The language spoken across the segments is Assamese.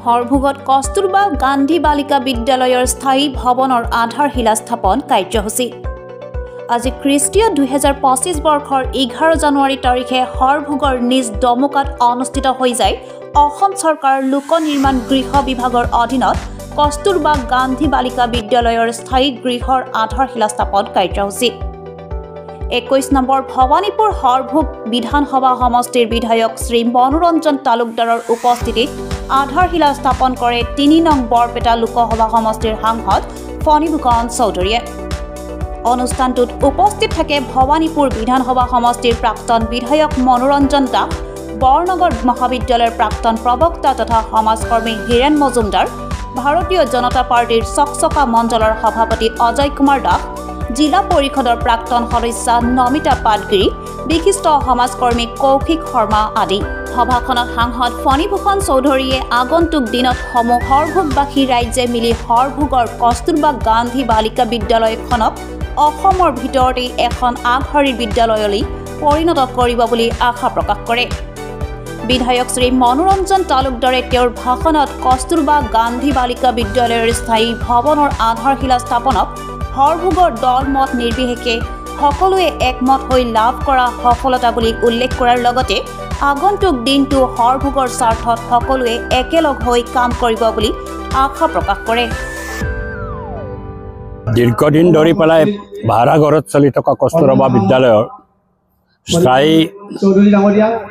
হৰভোগত কস্তুৰবা গান্ধী বালিকা বিদ্যালয়ৰ স্থায়ী ভৱনৰ আধাৰশিলা স্থাপন কাৰ্যসূচী আজি খ্ৰীষ্টীয় 2025 বৰ্ষৰ 11 জানুৱাৰী তাৰিখে হৰভোগৰ নিজ দমকাত অনুষ্ঠিত হৈ যায় অসম চৰকাৰৰ লোক নিৰ্মাণ গৃহ বিভাগৰ অধীনত কস্তুৰবা গান্ধী বালিকা বিদ্যালয়ৰ স্থায়ী গৃহৰ আধাৰশিলা স্থাপন কাৰ্যসূচী 21 নম্বৰ ভৱানীপুৰ হৰভোগ বিধানসভা সমষ্টিৰ বিধায়ক শ্ৰী মনোৰঞ্জন তালুকদাৰৰ উপস্থিতিত আধাৰশিলা স্থাপন কৰে 3 নং বৰপেটা লোকসভা সমষ্টিৰ সাংসদ ফণীভূষণ চৌধুৰীয়ে অনুষ্ঠানটোত উপস্থিত থাকে ভৱানীপুৰ বিধানসভা সমষ্টিৰ প্ৰাক্তন বিধায়ক মনোৰঞ্জন দাস বৰনগৰ মহাবিদ্যালয়ৰ প্ৰাক্তন প্ৰবক্তা তথা সমাজকৰ্মী হীৰেন মজুমদাৰ ভাৰতীয় জনতা পাৰ্টিৰ চকচকা মণ্ডলৰ সভাপতি অজয় কুমাৰ দাস জিলা পৰিষদৰ প্ৰাক্তন সদস্য নমিতা পাটগিৰি বিশিষ্ট সমাজকৰ্মী কৌশিক শৰ্মা আদি সভাখনত সাংসদ ফণীভূষণ চৌধুৰীয়ে আগন্তুক দিনত সমূহ হৰভোগবাসী ৰাইজে মিলি হৰভোগৰ কস্তুৰবা গান্ধী বালিকা বিদ্যালয়খনক অসমৰ ভিতৰতে এখন আগশাৰীৰ বিদ্যালয়লৈ পৰিণত কৰিব বুলি আশা প্ৰকাশ কৰে বিধায়ক শ্ৰী মনোৰঞ্জন তালুকদাৰে তেওঁৰ ভাষণত কস্তুৰবা গান্ধী বালিকা বিদ্যালয়ৰ স্থায়ী ভৱনৰ আধাৰশিলা স্থাপনক হৰভোগৰ দল মত নিৰ্বিশেষে সকলোৱে একমত হৈ লাভ কৰা সফলতা বুলি উল্লেখ কৰাৰ লগতে আগন্তুক দিনটো হৰভোগৰ স্বাৰ্থত সকলোৱে একেলগ হৈ কাম কৰিব বুলি আশা প্ৰকাশ কৰে দীৰ্ঘদিন ধৰি পেলাই ভাড়াঘৰত চলি থকা কস্তুৰবা বিদ্যালয়ৰ স্থায়ী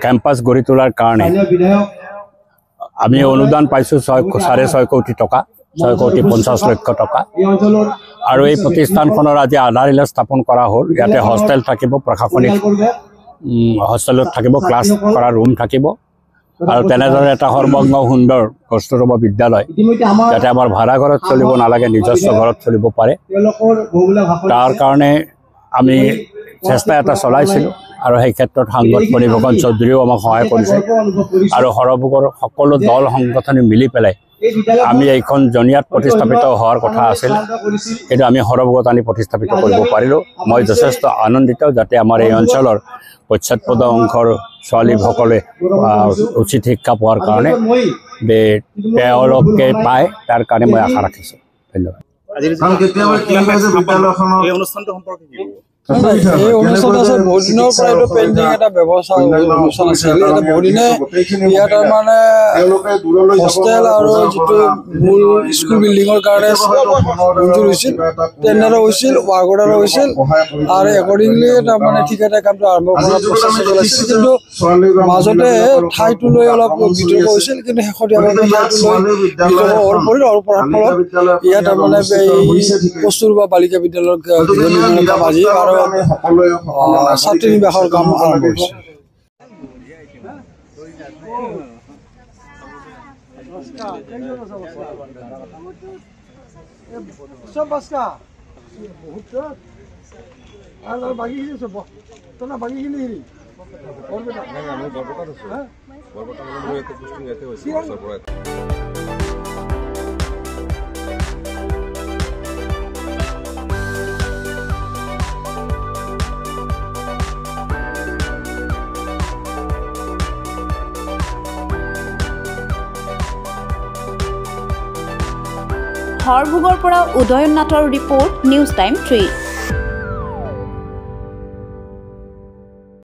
কেম্পাছ গঢ়ি তোলাৰ কাৰণে আমি অনুদান পাইছোঁ 6.5 কোটি টকা 6 কোটি 50 লক্ষ টকা আৰু এই প্ৰতিষ্ঠানখনৰ আজি আধাৰশিলা স্থাপন কৰা হ'ল ইয়াতে হোষ্টেল থাকিব প্ৰশাসনিক হোষ্টেলত থাকিব ক্লাছ কৰা ৰুম থাকিব আৰু তেনেদৰে এটা সৰ্বংগ সুন্দৰ কস্তুৰবা বিদ্যালয় যাতে আমাৰ ভাড়াঘৰত চলিব নালাগে নিজস্ব ঘৰত চলিব পাৰে তাৰ কাৰণে আমি চেষ্টা এটা চলাইছিলোঁ আৰু সেই ক্ষেত্ৰত সাংসদ ফণীভূষণ চৌধুৰীয়েও আমাক সহায় কৰিছে আৰু হৰভোগৰ সকলো দল সংগঠনে মিলি পেলাই আমি এইখন জনিয়াত প্ৰতিস্থাপিত হোৱাৰ কথা আছিল কিন্তু আমি হৰভোগত আনি প্ৰতিস্থাপিত কৰিব পাৰিলোঁ মই যথেষ্ট আনন্দিত যাতে আমাৰ এই অঞ্চলৰ পশ্চাৎপদ অংশৰ ছোৱালীসকলে উচিত শিক্ষা পোৱাৰ কাৰণে তেওঁলোকে পায় তাৰ কাৰণে মই আশা ৰাখিছোঁ ধন্যবাদ এই অনুষ্ঠান আছে বহুত দিনৰ পৰা এইটো পেইণ্টিং এটা ব্যৱস্থা অনুষ্ঠান আছিল এটা বহুত দিনে ইয়াত মানে হোষ্টেল আৰু যিটো মূল স্কুল বিল্ডিঙৰ কাৰণে মঞ্জুৰ হৈছিল টেণ্ডাৰো হৈছিল ৱাৰ্কৰ্ডাৰো হৈছিল আৰু একৰ্ডিংলি তাৰমানে ঠিকাদাৰ কামটো আৰম্ভ কৰাৰ প্ৰচেষ্টা চলাইছিল কিন্তু মাজতে ঠাইটো লৈ অলপ বিতৰ্ক হৈছিল কিন্তু শেহতীয়াভাৱে ঠাইটো লৈ বিতৰ্ক হ'ল পৰিল আৰু পৰাৰ ফলত ইয়াত তাৰমানে এই কস্তুৰবা বালিকা বিদ্যালয়ৰ কাম আজি আৰু ছাত্ৰী নিবাসৰ কাম আৰম্ভ হৈছে হৰভোগৰ পৰা উদয়ন নাথৰ ৰিপৰ্ট নিউজ টাইম 3